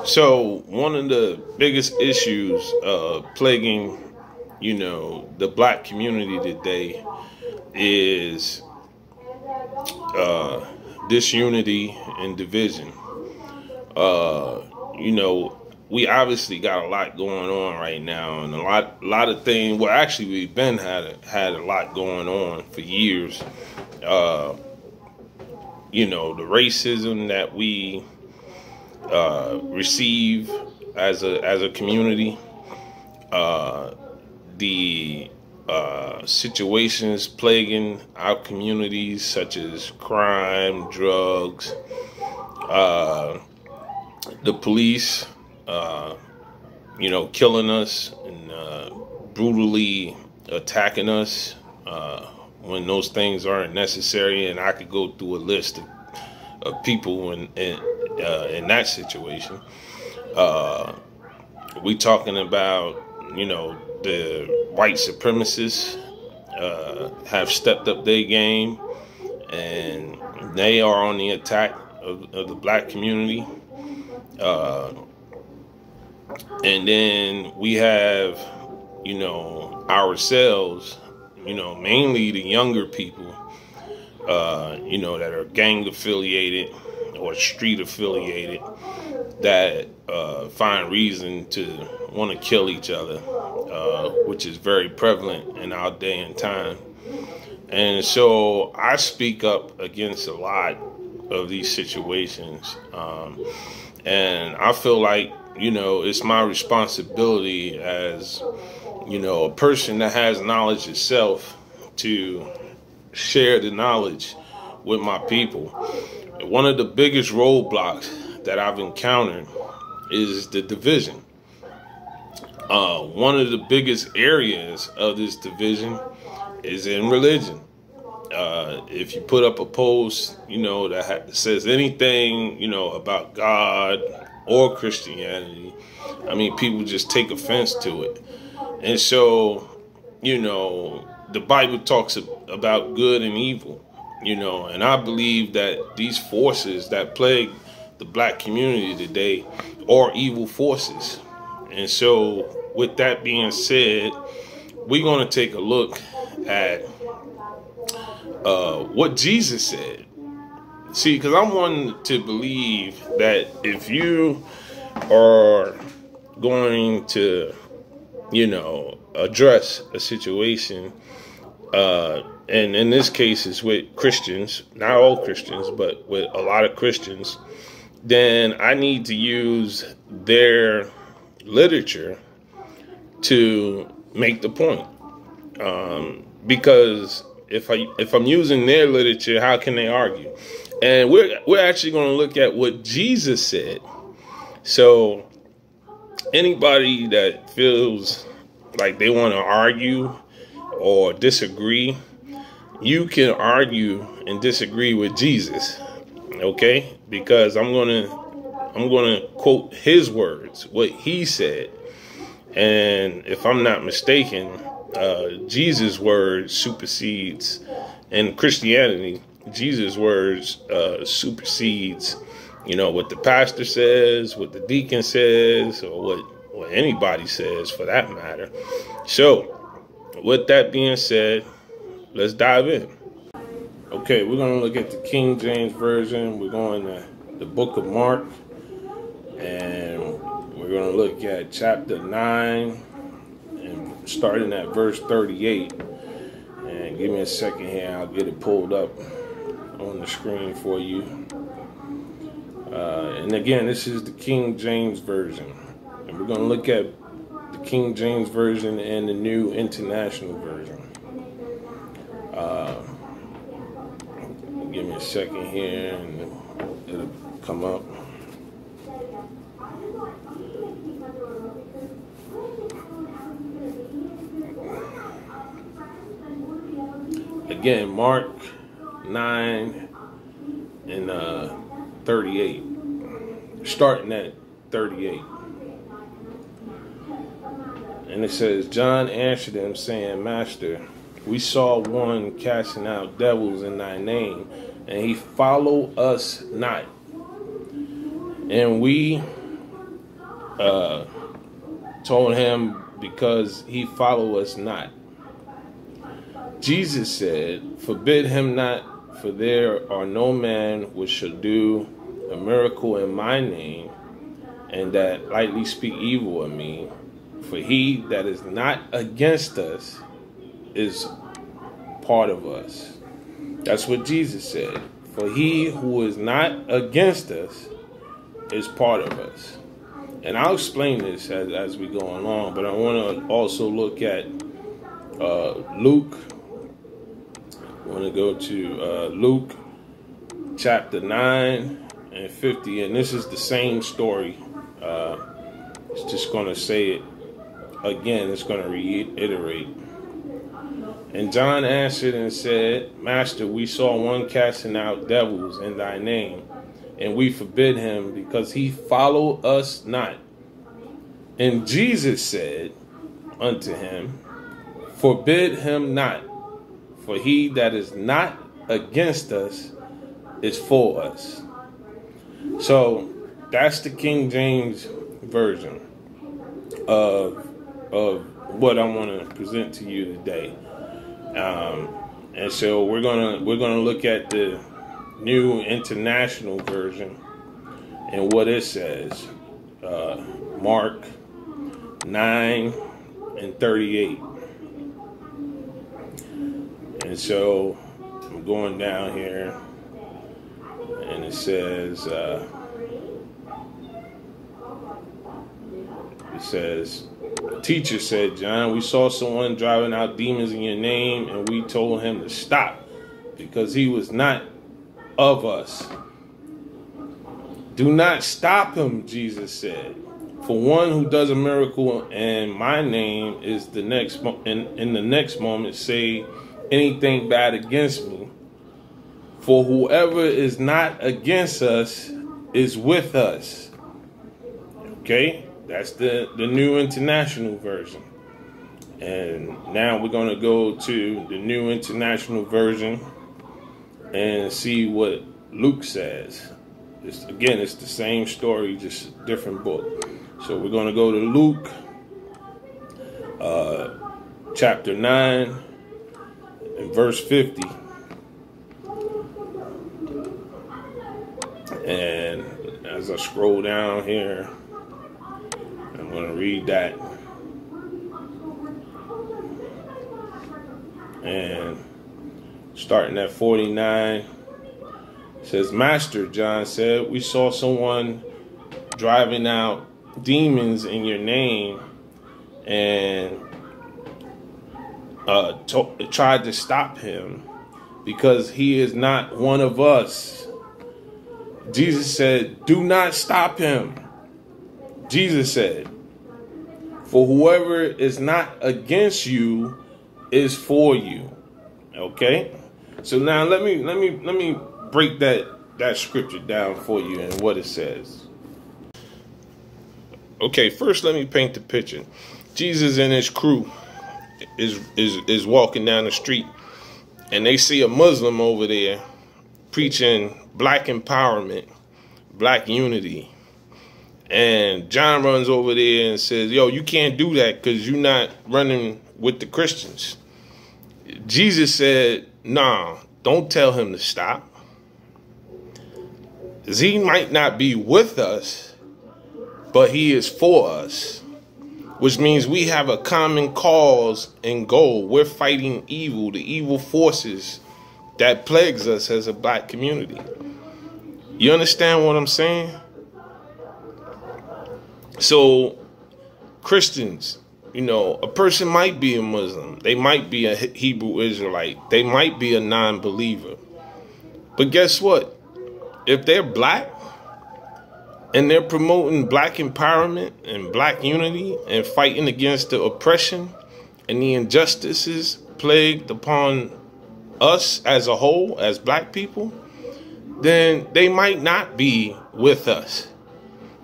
So one of the biggest issues plaguing, the black community today is disunity and division. We obviously got a lot going on right now, and a lot of things. Well, actually, we've been had a lot going on for years. The racism that we receive as a community, the situations plaguing our communities, such as crime, drugs, the police, killing us and brutally attacking us when those things aren't necessary. And I could go through a list of people in that situation. We talking about, the white supremacists have stepped up their game, and they are on the attack of the black community. And then we have, ourselves, mainly the younger people, that are gang affiliated or street affiliated, that find reason to want to kill each other, which is very prevalent in our day and time. And so I speak up against a lot of these situations. And I feel like, it's my responsibility as, a person that has knowledge itself to share the knowledge with my people. One of the biggest roadblocks that I've encountered is the division. One of the biggest areas of this division is in religion. If you put up a post, that says anything, about God or Christianity, people just take offense to it. And so, the Bible talks about good and evil, and I believe that these forces that plague the black community today are evil forces. And so with that being said, we're going to take a look at what Jesus said. See, because I'm one to believe that if you are going to, address a situation, and in this case it's with Christians, not all Christians, but with a lot of Christians, then I need to use their literature to make the point. Because if I'm using their literature, how can they argue? And we're actually going to look at what Jesus said. So anybody that feels like they want to argue or disagree, you can argue and disagree with Jesus, okay? Because I'm gonna quote his words, what he said. And if I'm not mistaken, Jesus' words supersedes, in Christianity, Jesus' words supersedes, what the pastor says, what the deacon says, or what anybody says for that matter. So with that being said, let's dive in. Okay, we're going to look at the King James Version. We're going to the book of Mark, and we're going to look at chapter 9 and starting at verse 38. And give me a second here, I'll get it pulled up on the screen for you. And again, this is the King James Version. And we're going to look at the King James Version and the New International Version. Give me a second here and it'll come up. Again, Mark 9 and 38. Starting at 38. And it says, John answered him, saying, Master, we saw one casting out devils in thy name, and he followed us not. And we told him, because he follow us not. Jesus said, forbid him not, for there are no man which shall do a miracle in my name, and that lightly speak evil of me. For he that is not against us is part of us. That's what Jesus said. For he who is not against us is part of us. And I'll explain this as we go along, but I want to also look at Luke. I want to go to Luke chapter 9 and 50, and this is the same story. It's just going to say it again. It's going to reiterate. And John answered and said, Master, we saw one casting out devils in thy name, and we forbid him, because he followed us not. And Jesus said unto him, forbid him not, for he that is not against us is for us. So that's the King James version of what I want to present to you today. And so we're gonna look at the New International Version and what it says. Mark 9 and 38. And so I'm going down here, and it says, Teacher, said John, we saw someone driving out demons in your name, and we told him to stop, because he was not of us. Do not stop him, Jesus said. For one who does a miracle in my name is in the next moment say anything bad against me. For whoever is not against us is with us. Okay? That's the New International Version. And now we're going to go to the New International Version and see what Luke says. It's the same story, just a different book. So we're going to go to Luke chapter 9 and verse 50. And as I scroll down here, I'm going to read that. And starting at 49, it says, Master, John said, we saw someone driving out demons in your name, and tried to stop him because he is not one of us. Jesus said, do not stop him. Jesus said, for whoever is not against you is for you. Okay? So now let me break that scripture down for you and what it says. Okay, first let me paint the picture. Jesus and his crew is walking down the street, and they see a Muslim over there preaching black empowerment, black unity. And John runs over there and says, yo, you can't do that because you're not running with the Christians. Jesus said, nah, don't tell him to stop. Because he might not be with us, but he is for us, which means we have a common cause and goal. We're fighting evil, the evil forces that plagues us as a black community. You understand what I'm saying? So Christians, a person might be a Muslim. They might be a Hebrew Israelite. They might be a non-believer. But guess what? If they're black, and they're promoting black empowerment and black unity and fighting against the oppression and the injustices plagued upon us as a whole, as black people, then they might not be with us,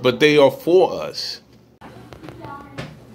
but they are for us.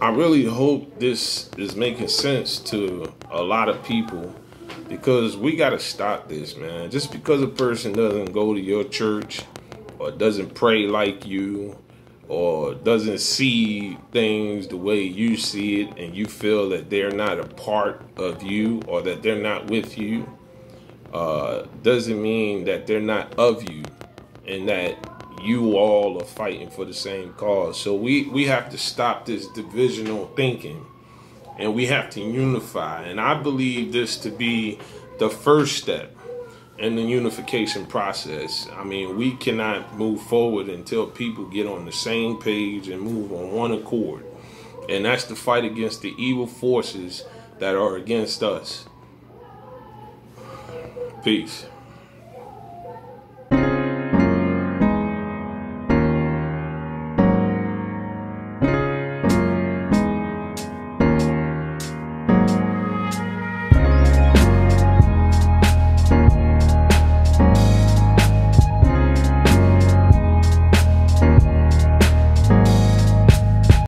I really hope this is making sense to a lot of people, because we got to stop this, man. Just because a person doesn't go to your church or doesn't pray like you, or doesn't see things the way you see it, and you feel that they're not a part of you or that they're not with you, doesn't mean that they're not of you and that you all are fighting for the same cause. So we have to stop this divisional thinking, and we have to unify. And I believe this to be the first step in the unification process. I mean, we cannot move forward until people get on the same page and move on one accord. And that's the fight against the evil forces that are against us. Peace.